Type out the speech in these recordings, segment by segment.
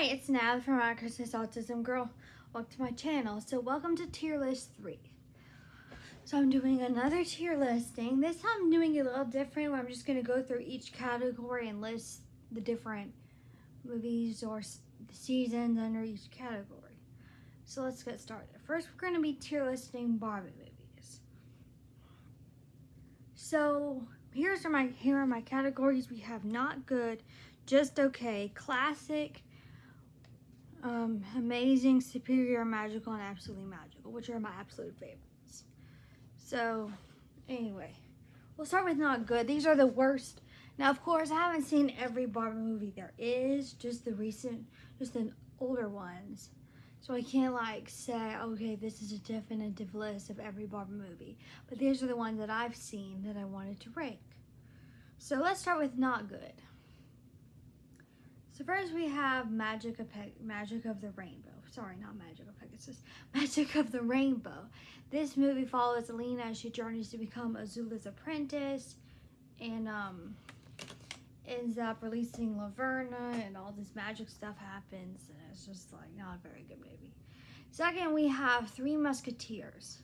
Hi, it's Nav from My Christmas Autism Girl. Welcome to my channel. So welcome to tier list 3. So I'm doing another tier listing. This time I'm doing it a little different where I'm just going to go through each category and list the different movies or seasons under each category. So let's get started. First we're going to be tier listing Barbie movies. So here are my categories. We have not good, just okay, classic, amazing, superior, magical, and absolutely magical, which are my absolute favorites. So, anyway, we'll start with not good. These are the worst. Now, of course, I haven't seen every Barbie movie there is, just the older ones. So I can't say, okay, this is a definitive list of every Barbie movie. But these are the ones that I've seen that I wanted to rank. So let's start with not good. So first we have Magic of the Rainbow. Sorry, not Magic of Pegasus. Magic of the Rainbow. This movie follows Alina as she journeys to become Azula's apprentice and ends up releasing Laverna and all this magic stuff happens. And it's just not a very good movie. Second, we have Three Musketeers.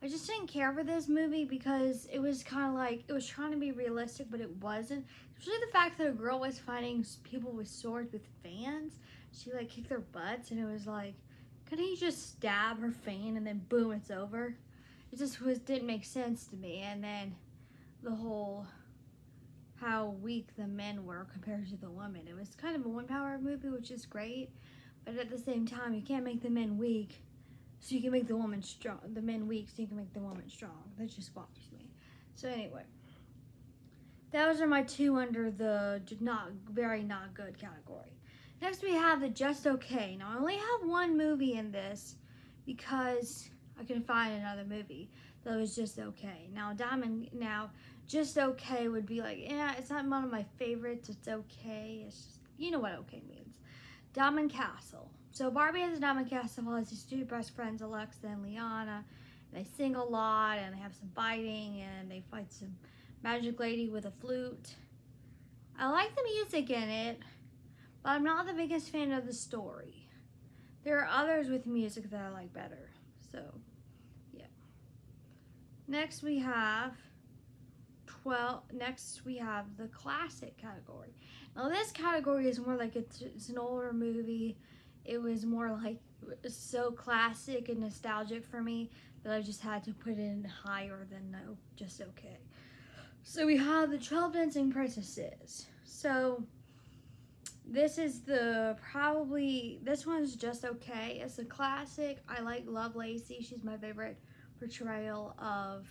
I just didn't care for this movie because it was kind of it was trying to be realistic, but it wasn't. Especially the fact that a girl was fighting people with swords with fans. She kicked their butts, and it was couldn't he just stab her fan and then boom, it's over? It just didn't make sense to me. And then the whole how weak the men were compared to the women. It was kind of a one-power movie, which is great, but at the same time, you can't make the men weak so you can make the woman strong. The men weak so you can make the woman strong. That just bothers me. So anyway, those are my two under the not good category. Next we have the just okay. Now I only have one movie in this because I couldn't find another movie that was just okay. Now just okay would be yeah, it's not one of my favorites. It's okay. It's just, you know what okay means. Diamond Castle. So Barbie has a Diamond Castle, has these two best friends, Alexa and Liana. They sing a lot and they have some fighting and they fight some magic lady with a flute. I like the music in it, but I'm not the biggest fan of the story. There are others with music that I like better. So, yeah. Next we have the classic category. Now this category is more it's an older movie. It was more so classic and nostalgic for me that I just had to put it higher than just okay. So we have the 12 Dancing Princesses. So this is this one's just okay. It's a classic. I love Lacey. She's my favorite portrayal of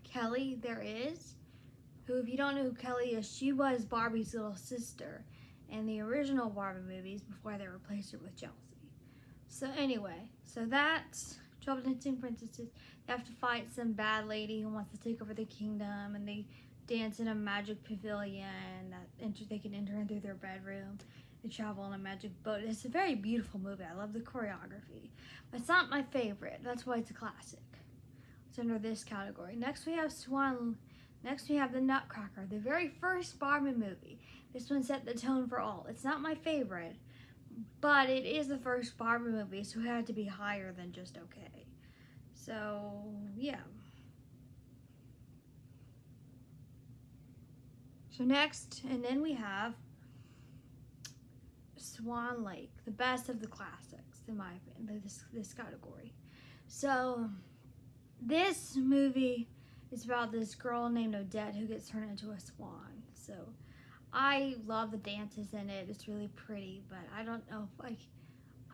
Kelly there is, who, if you don't know who Kelly is, she was Barbie's little sister in the original Barbie movies before they replaced her with Chelsea. So anyway, so that's 12 Dancing Princesses. They have to fight some bad lady who wants to take over the kingdom, and they dance in a magic pavilion that they can enter into their bedroom. They travel on a magic boat. It's a very beautiful movie. I love the choreography. But it's not my favorite. That's why it's a classic. It's under this category. Next we have The Nutcracker, the very first Barbie movie. This one set the tone for all. It's not my favorite, but it is the first Barbie movie, so it had to be higher than just okay. So, yeah. So next, and then we have Swan Lake, the best of the classics, in my opinion, this category. So, this movie is about this girl named Odette who gets turned into a swan. So I love the dances in it. It's really pretty, but I don't know if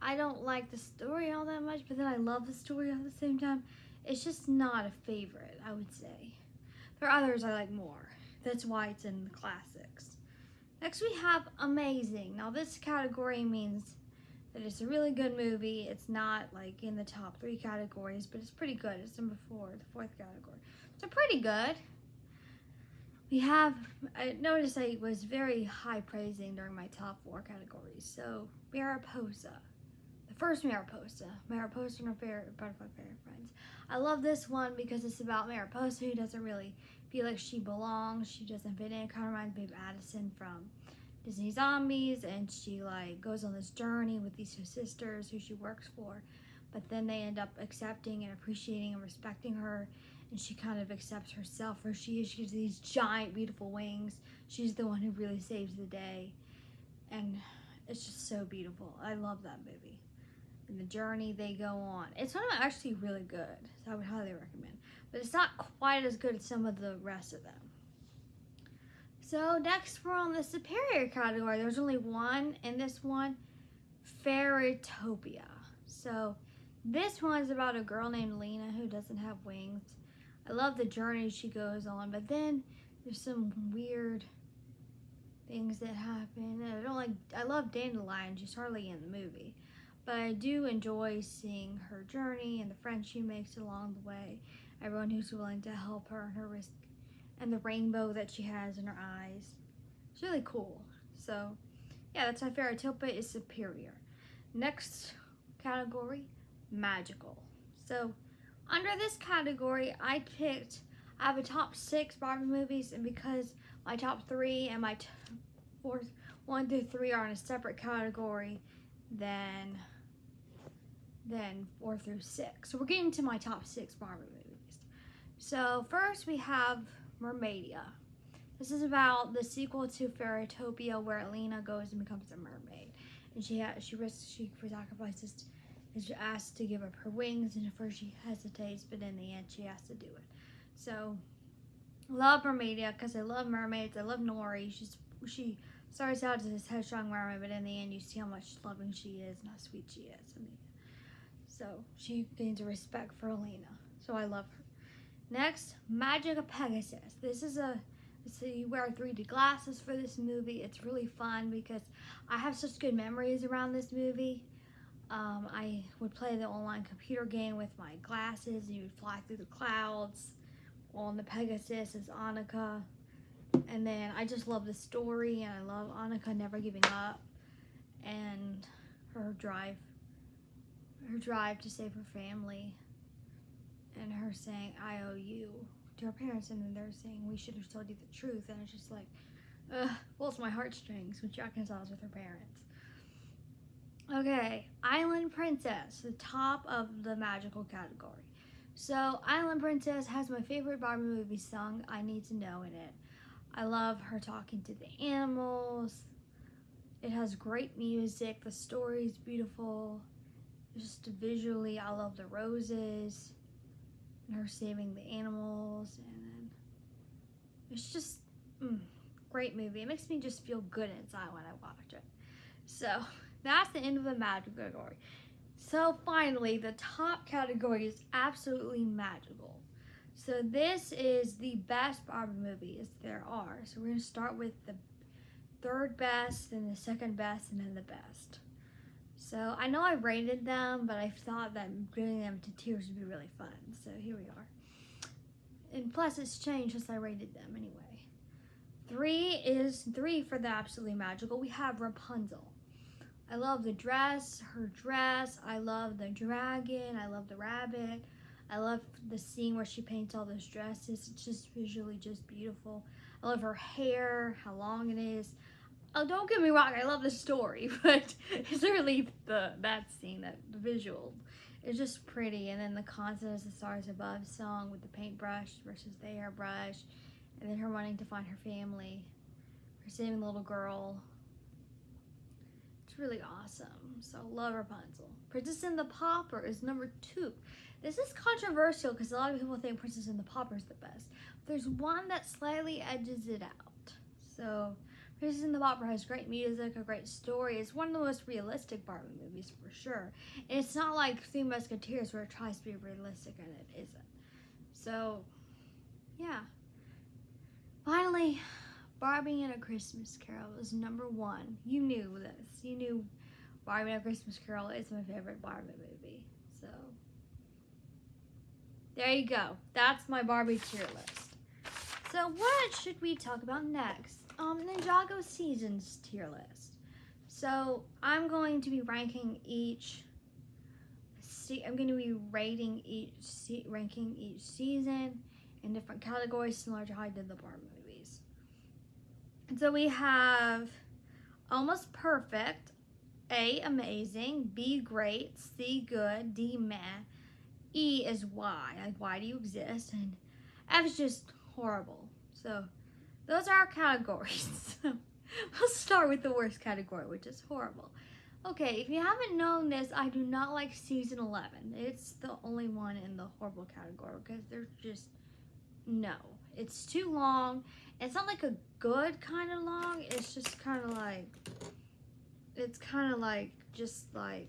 I don't like the story all that much, but then I love the story at the same time. It's just not a favorite, I would say. There are others I like more. That's why it's in the classics. Next we have Amazing. Now this category means that it's a really good movie. It's not in the top 3 categories, but it's pretty good. It's number 4, the 4th category. So pretty good. I noticed I was very high praising during my top 4 categories. So Mariposa, the first Mariposa and her butterfly fairy friends. I love this one because it's about Mariposa who doesn't really feel like she belongs. She doesn't fit in. It kind of reminds me of Addison from Disney Zombies, and she like goes on this journey with these two sisters who she works for, but then they end up accepting and appreciating and respecting her, and she kind of accepts herself for she is. She has these giant beautiful wings. She's the one who really saves the day, and it's just so beautiful. I love that movie. And the journey they go on. It's actually really good, so I would highly recommend. But it's not quite as good as some of the rest of them. So next we're on the superior category. There's only one in this one, Fairytopia. So this one is about a girl named Lena who doesn't have wings. I love the journey she goes on, but then there's some weird things that happen. I love Dandelion. She's hardly in the movie. But I do enjoy seeing her journey and the friends she makes along the way. Everyone who's willing to help her and her risk, and the rainbow that she has in her eyes. It's really cool. So, yeah, that's my Fairytopia is superior. Next category, magical. So, under this category, I have a top 6 Barbie movies, and because my top 3 and my 1 through 3 are in a separate category, then 4 through 6. So we're getting to my top 6 Barbie movies. So first we have Mermaidia. This is about the sequel to Fairytopia, where Lena goes and becomes a mermaid, and she sacrifices, is asked to give up her wings, and at first she hesitates, but in the end she has to do it. So love Mermaidia because I love mermaids. I love Nori. She starts out as this headstrong mermaid, but in the end you see how much loving she is and how sweet she is. So she gains a respect for Lena. So I love her. Next, Magic of Pegasus. So you wear 3D glasses for this movie. It's really fun because I have such good memories around this movie. I would play the online computer game with my glasses, and you would fly through the clouds on the Pegasus as Annika. And then I just love the story, and I love Annika never giving up, and her drive to save her family, and her saying I owe you to her parents, and then they're saying we should have told you the truth, and it's just like pulls my heartstrings when she reconciles with her parents. Okay, Island Princess, the top of the magical category. So Island Princess has my favorite Barbie movie song, I Need to Know, in it. I love her talking to the animals. It has great music. The story's beautiful. Just visually, I love the roses and her saving the animals, and then it's just great movie. It makes me just feel good inside when I watch it. So that's the end of the magic category. So finally, the top category is absolutely magical. So this is the best Barbie movies there are. So we're gonna start with the third best, then the second best, and then the best. So I know I rated them, but I thought that giving them to tiers would be really fun. So here we are. And plus it's changed since I rated them anyway. 3 for the absolutely magical. We have Rapunzel. I love the dress, her dress. I love the dragon. I love the rabbit. I love the scene where she paints all those dresses. It's just visually just beautiful. I love her hair, how long it is. Oh, don't get me wrong, I love the story, but it's really that scene, the visual. It's just pretty, and then the concept of the Stars Above song with the paintbrush versus the airbrush, and then her wanting to find her family, her saving the little girl. It's really awesome. So love Rapunzel. Princess and the Pauper is number 2. This is controversial because a lot of people think Princess and the Pauper is the best. There's one that slightly edges it out. So Princess and the Pauper has great music, a great story. It's one of the most realistic Barbie movies for sure. And it's not like Three Musketeers where it tries to be realistic and it isn't. So, yeah. Finally, Barbie and a Christmas Carol is number 1. You knew this. You knew Barbie and a Christmas Carol is my favorite Barbie movie. So, there you go. That's my Barbie tier list. So what should we talk about next? Ninjago Seasons tier list. So I'm going to be ranking I'm going to be ranking each season in different categories, similar to how I did the Barbie movies. And so we have almost perfect, A, amazing, B, great, C, good, D, meh, E is why. Like, why do you exist? And F is just horrible. So those are our categories. We'll start with the worst category, which is horrible. Okay, if you haven't known this, I do not like season 11. It's the only one in the horrible category because there's just no. It's too long. It's not like a good kind of long. It's just kind of like, it's kind of like, just like,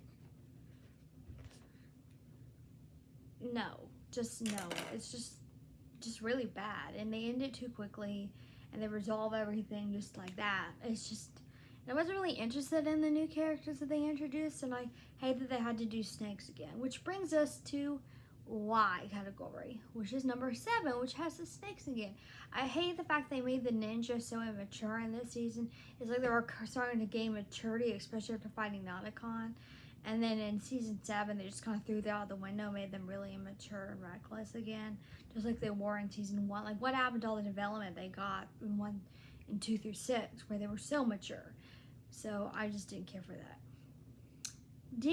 no. Just no. It's just really bad. And they end it too quickly and they resolve everything just like that. It's just, I wasn't really interested in the new characters that they introduced, and I hate that they had to do snakes again, which brings us to Y category, which is number 7, which has the snakes again. I hate the fact they made the ninja so immature in this season. It's like they were starting to gain maturity, especially after fighting Nauticon. And then in season 7, they just kind of threw that out the window, made them really immature and reckless again, just like they were in season 1. Like, what happened to all the development they got in 1 and 2 through 6, where they were so mature? So I just didn't care for that. D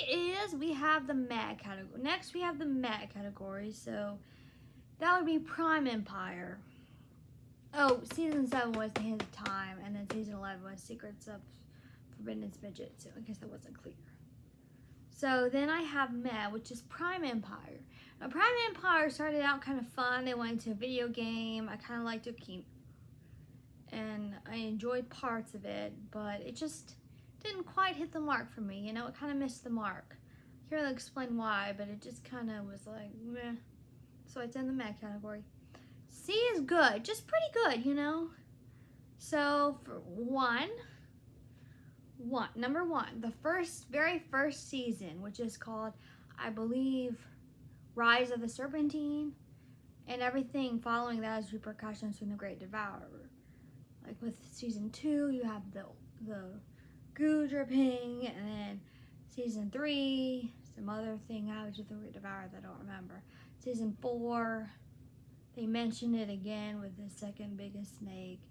is, we have the meh category. Next we have the meh category, so that would be Prime Empire. Oh, season 7 was The Hands of Time, and then season 11 was Secrets of Forbidden Midget, so I guess that wasn't clear. So then I have meh, which is Prime Empire. Now Prime Empire started out kind of fun. They went into a video game. I kind of liked it, and I enjoyed parts of it, but it just didn't quite hit the mark for me. You know, it kind of missed the mark. I can't really explain why, but it just kind of was like, meh. So it's in the meh category. C is good, just pretty good, you know. So for number 1, the very first season, which is called, I believe, Rise of the Serpentine, and everything following that is repercussions from the Great Devourer. Like with season 2, you have the goo dripping, and then season 3, some other thing happens with the Great Devourer that I don't remember. Season 4, they mention it again with the second biggest snake.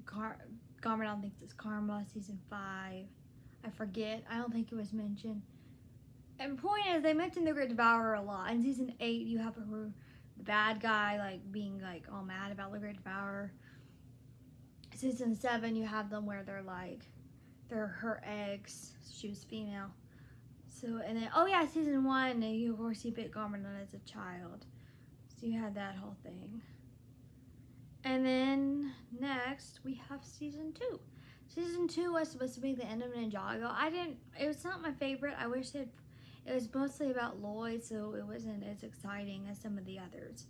Garmadon thinks it's Karma. Season 5, I forget. I don't think it was mentioned. And the point is, they mentioned the Great Devourer a lot. In season 8, you have the bad guy like being like all mad about the Great Devourer. Season 7, you have them where they're her eggs. She was female. So, and then, oh yeah, season 1, you of course, he bit Garmadon as a child. So you had that whole thing. And then next, we have season 2. Season 2 was supposed to be the end of Ninjago. It was not my favorite. I wish it was mostly about Lloyd, so it wasn't as exciting as some of the others.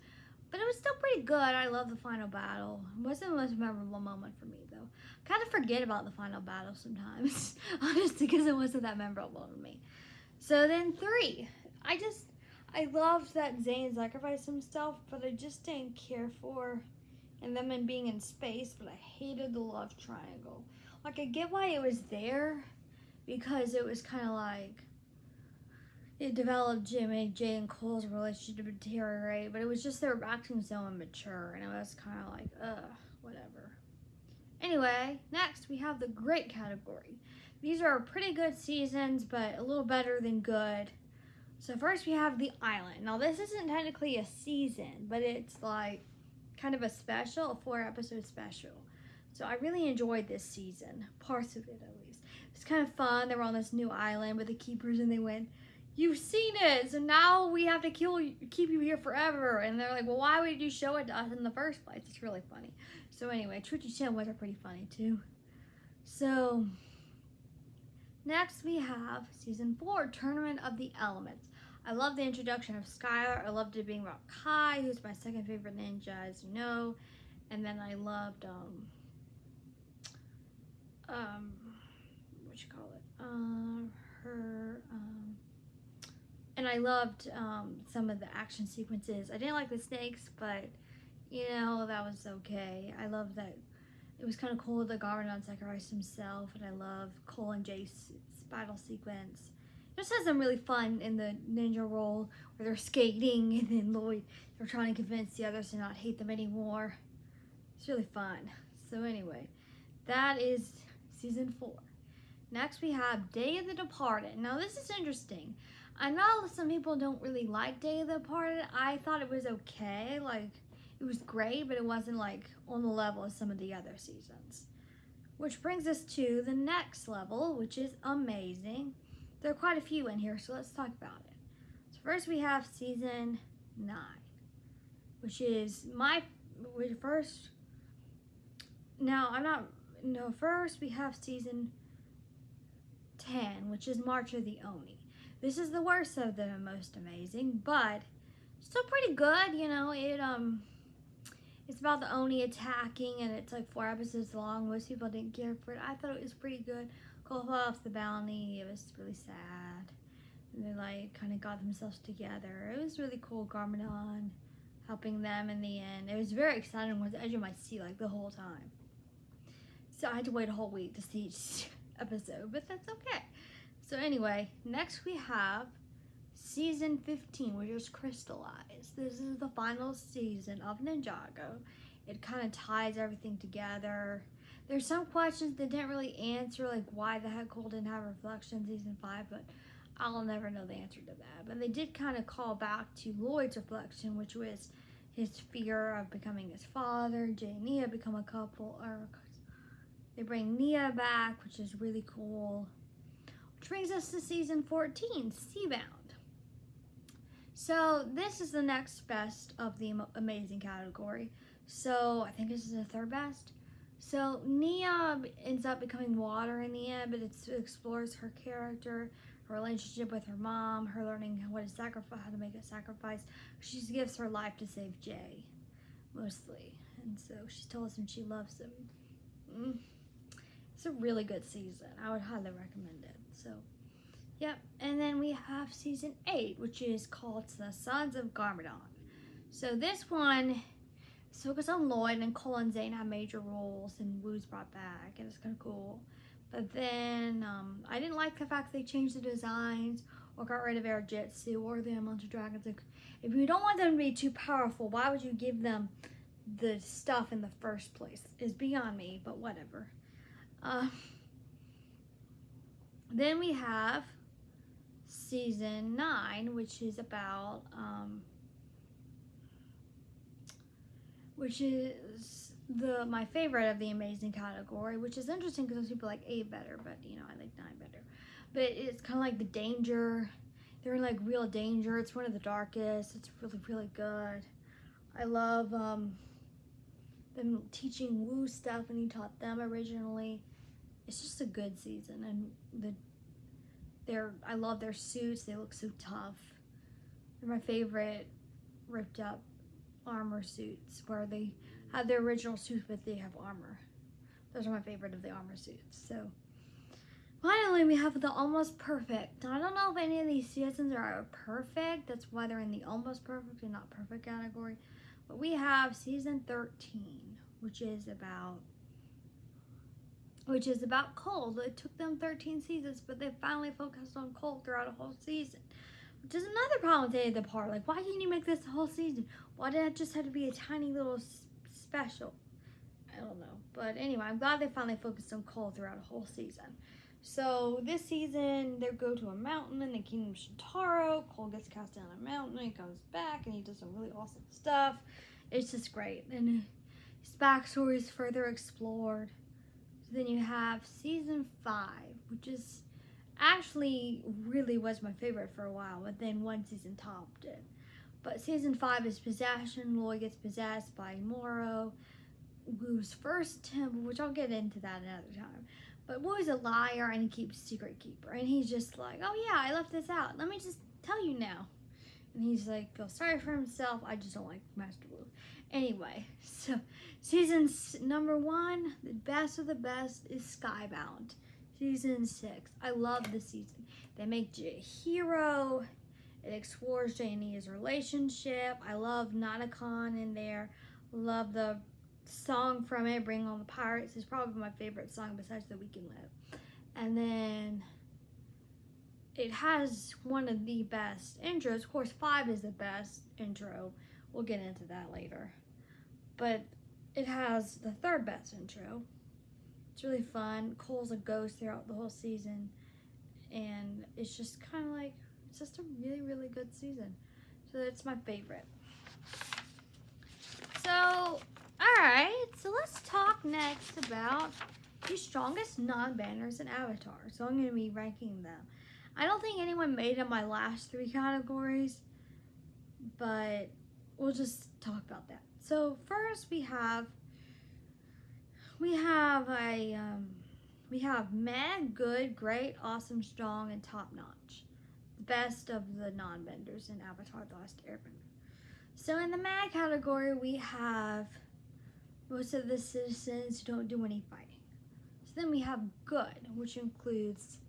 But it was still pretty good. I love the final battle. It wasn't the most memorable moment for me, though. I kind of forget about the final battle sometimes, honestly, because it wasn't that memorable to me. So then 3. I loved that Zane sacrificed himself, but I just didn't care for them and being in space, but I hated the love triangle. Like, I get why it was there, because it was kind of like, it developed Jay and Cole's relationship to deteriorate, but it was just they were acting so immature, and it was kind of like, whatever. Anyway, next we have the great category. These are pretty good seasons, but a little better than good. So first we have The Island. Now this isn't technically a season, but it's like kind of a 4-episode special. So I really enjoyed this season, parts of it at least. It's kind of fun. They were on this new island with the keepers, and they went, "You've seen it, so now we have to keep you here forever." And they're like, "Well, why would you show it to us in the first place?" It's really funny. So anyway, Chuchi Chan was pretty funny too. So next we have season 4, Tournament of the Elements. I love the introduction of Skylar. I loved it being about Kai, who's my second favorite ninja, as you know. And then I loved, and I loved some of the action sequences. I didn't like the snakes, but, you know, that was okay. I loved that. It was kind of cool that Garmadon sacrificed himself, and I love Cole and Jace's battle sequence. It just has them really fun in the ninja role where they're skating, and then Lloyd, they're trying to convince the others to not hate them anymore. It's really fun. So anyway, that is season 4. Next, we have Day of the Departed. Now, this is interesting. I know some people don't really like Day of the Departed. I thought it was okay. Like, it was great, but it wasn't, like, on the level of some of the other seasons. Which brings us to the next level, which is amazing. There are quite a few in here, so let's talk about it. So first, we have season 9, which is first. Now, first we have season 10, which is March of the Oni. This is the worst of the most amazing, but still pretty good. You know, it's about the Oni attacking, and it's like 4 episodes long. Most people didn't care for it. I thought it was pretty good. Cole fell off the balcony. It was really sad. And they like kind of got themselves together. It was really cool. Garmadon helping them in the end. It was very exciting. It was the edge of my seat like the whole time. So I had to wait a whole week to see each episode, but that's okay. So anyway, next we have season 15, which is Crystallized. This is the final season of Ninjago. It kind of ties everything together. There's some questions they didn't really answer, like why the heck Cole didn't have a reflection in season 5, but I'll never know the answer to that. But they did kind of call back to Lloyd's reflection, which was his fear of becoming his father. Jay and Nia become a couple, or they bring Nia back, which is really cool. Which brings us to season 14, Seabound. So this is the next best of the amazing category. So I think this is the third best. So Nia ends up becoming water in the end, but it explores her character, her relationship with her mom, her learning how to make a sacrifice. She gives her life to save Jay, mostly. And so she tells him she loves him. It's a really good season. I would highly recommend it. So, yep. And then we have season 8, which is called The Sons of Garmadon. So this one is focused on Lloyd, and Cole and Zane have major roles, and Wu's brought back, and it's kind of cool. But then I didn't like the fact they changed the designs or got rid of Air Jitsu or the Elemental Dragons. Like, if you don't want them to be too powerful, why would you give them the stuff in the first place? It's beyond me, but whatever. Then we have season 9, which is about which is my favorite of the amazing category, which is interesting because people like 8 better, but you know, I like 9 better. But it's kind of like the danger. They're in like real danger. It's one of the darkest. It's really, really good. I love them teaching Wu stuff, and he taught them originally. It's just a good season, and I love their suits. They look so tough. They're my favorite ripped up armor suits, where they have their original suits but they have armor. Those are my favorite of the armor suits. So finally we have the Almost Perfect. Now, I don't know if any of these seasons are perfect. That's why they're in the Almost Perfect and not perfect category. But we have season 13, which is about Cole. It took them 13 seasons, but they finally focused on Cole throughout a whole season. Which is another problem with Day of the Departed. Like, why can't you make this a whole season? Why did it just have to be a tiny little special? I don't know. But anyway, I'm glad they finally focused on Cole throughout a whole season. So this season, they go to a mountain in the Kingdom of Shintaro. Cole gets cast down a mountain, and he comes back, and he does some really awesome stuff. It's just great. And his backstory is further explored. Then you have season 5, which is actually really was my favorite for a while, but then one season topped it. But season 5 is Possession. Lloyd gets possessed by Moro, Wu's first temple, which I'll get into that another time. But Wu's a liar, and he keeps Secret Keeper, and he's just like, oh yeah, I left this out. Let me just tell you now. And he's like, feels sorry for himself. I just don't like Master Wu. Anyway, so season number 1, the best of the best, is Skybound. Season 6. I love this season. They make Jay a hero. It explores Jay and Nia's relationship. I love Nanakon in there. Love the song from it, Bring On the Pirates. It's probably my favorite song besides The We Can Live. And then it has one of the best intros. Of course, 5 is the best intro. We'll get into that later. But it has the third best intro. It's really fun. Cole's a ghost throughout the whole season, and it's just kind of like, it's just a really, really good season. So it's my favorite. So, alright, so let's talk next about the strongest non-banners in Avatar. So I'm going to be ranking them. I don't think anyone made up my last 3 categories, but we'll just talk about that. So first we have meh, good, great, awesome, strong, and top notch. The best of the non-benders in Avatar: The Last Airbender. So in the meh category, we have most of the citizens who don't do any fighting. So then we have good, which includes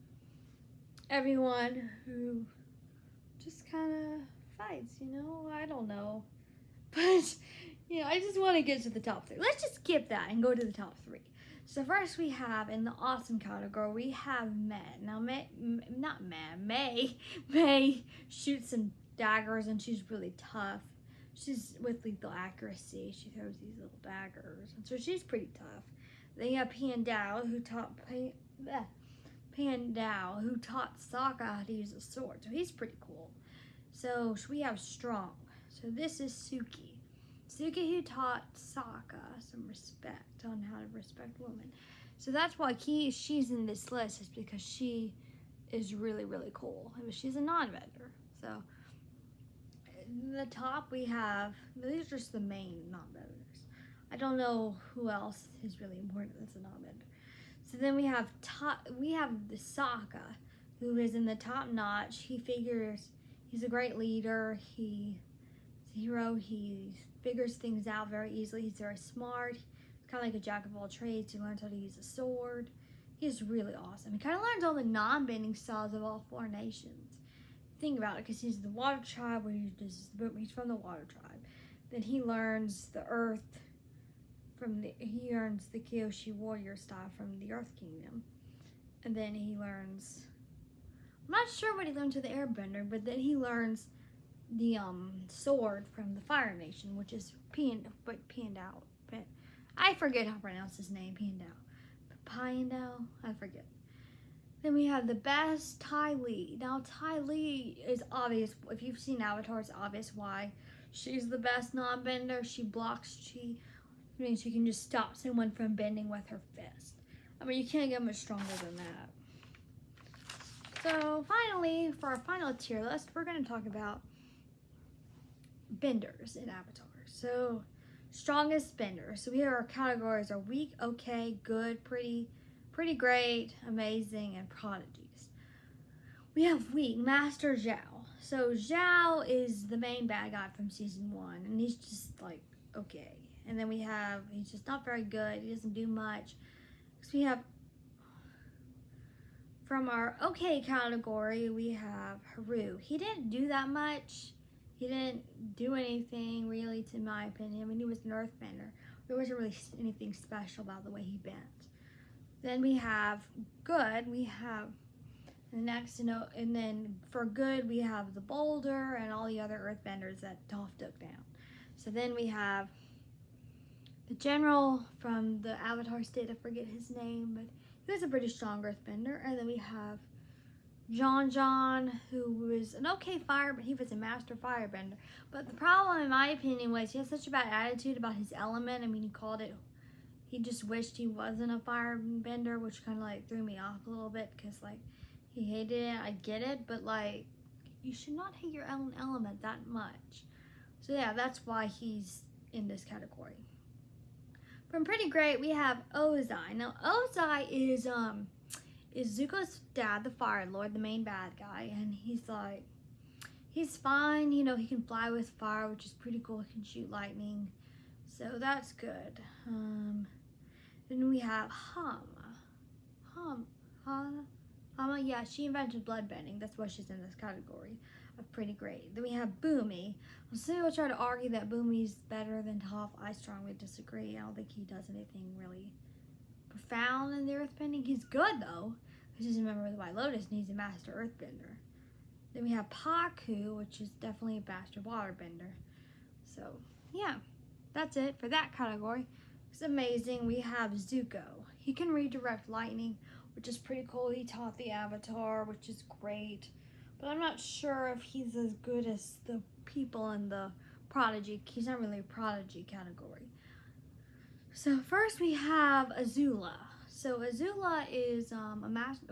everyone who just kind of fights, you know? I don't know. But, you know, I just want to get to the top 3. Let's just skip that and go to the top 3. So first we have, in the awesome category, we have Meh. Now, May shoots some daggers and she's really tough. She's with lethal accuracy. She throws these little daggers. And so she's pretty tough. Then you have Pandao, who taught Sokka how to use a sword. So he's pretty cool. So we have strong. So this is Suki. Suki, who taught Sokka some respect on how to respect women. So that's why she's in this list, is because she is really, really cool. She's a non-bender. So in the top we have, these are just the main non-benders. I don't know who else is really important that's a non-bender. So then we have the Sokka, who is in the top notch. He figures, he's a great leader. He's a hero. He figures things out very easily. He's very smart. He's kind of like a jack of all trades. He learns how to use a sword. He's really awesome. He kind of learns all the non-bending styles of all 4 nations. Think about it, because he's the water tribe, where he's from the water tribe. Then he learns the earth he learns the Kyoshi warrior style from the Earth Kingdom. And then he learns, I'm not sure what he learned to the Airbender, but then he learns the sword from the Fire Nation, which is Pandao. I forget how to pronounce his name, Pandao, I forget. Then we have the best, Ty Lee. Now Ty Lee is obvious. If you've seen Avatar, it's obvious why she's the best non-bender. She means she can just stop someone from bending with her fist. I mean, you can't get much stronger than that. So finally, for our final tier list, we're going to talk about benders in Avatar. So strongest benders. So here our categories are weak, okay, good, pretty great, amazing, and prodigies. We have weak, Master Zhao. So Zhao is the main bad guy from season 1, and he's just like, okay. And then he's just not very good. He doesn't do much. So we have, from our okay category, we have Haru. He didn't do that much. He didn't do anything really, to my opinion. I mean, he was an earthbender. There wasn't really anything special about the way he bent. Then we have good. We have the next, and then for good, we have the boulder and all the other earthbenders that Toph took down. So then we have the general from the Avatar state, I forget his name, but he was a pretty strong earthbender. And then we have John, who was an okay firebender. He was a master firebender. But the problem, in my opinion, was he had such a bad attitude about his element. I mean, he just wished he wasn't a firebender, which kind of like threw me off a little bit, because like he hated it. I get it, but like you should not hate your own element that much. So yeah, that's why he's in this category. From pretty great, we have Ozai. Now Ozai is Zuko's dad, the Fire Lord, the main bad guy, and he's fine. You know, he can fly with fire, which is pretty cool. He can shoot lightning, so that's good. Then we have Hama, yeah, she invented bloodbending. That's why she's in this category of pretty great. Then we have Boomy. Some people try to argue that Boomy's better than Toph. I strongly disagree. I don't think he does anything really profound in the earthbending. He's good though, because he's a member of the White Lotus and he's a master earthbender. Then we have Pakku, which is definitely a master waterbender. So yeah, that's it for that category. It's amazing. We have Zuko. he can redirect lightning, which is pretty cool. He taught the Avatar, which is great. But I'm not sure if he's as good as the people in the Prodigy. He's not really a Prodigy category. So first we have Azula. So Azula is a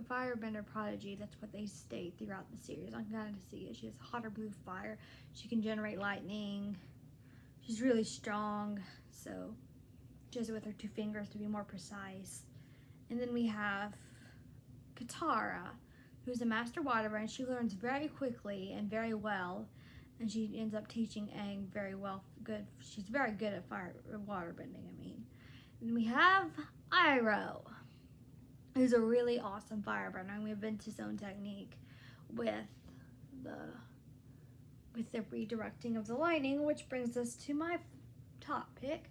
firebender prodigy. That's what they state throughout the series. I'm glad to see it. She has hotter blue fire. She can generate lightning. She's really strong. So she does it with her 2 fingers to be more precise. And then we have Katara, who's a master waterbender. She learns very quickly and very well. And she ends up teaching Aang very well. Good. She's very good at waterbending, I mean. And we have Iroh, who's a really awesome firebender. And we have been to Zone Technique with the redirecting of the lightning, which brings us to my top pick,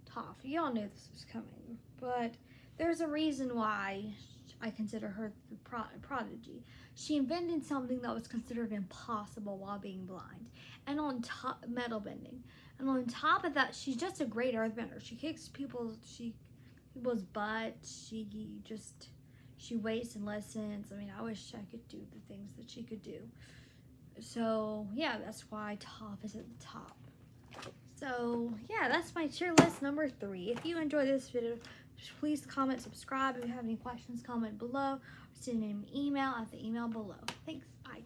Toph. Y'all knew this was coming, but there's a reason why I consider her the prodigy. She invented something that was considered impossible while being blind, and on top, metal bending. And on top of that, she's just a great earthbender. She kicks people's butt. She waits and listens. I mean, I wish I could do the things that she could do. So yeah, that's why Toph is at the top. So yeah, that's my tier list number 3. If you enjoyed this video, please comment, subscribe. If you have any questions, comment below, or send me an email at the email below. Thanks. Bye.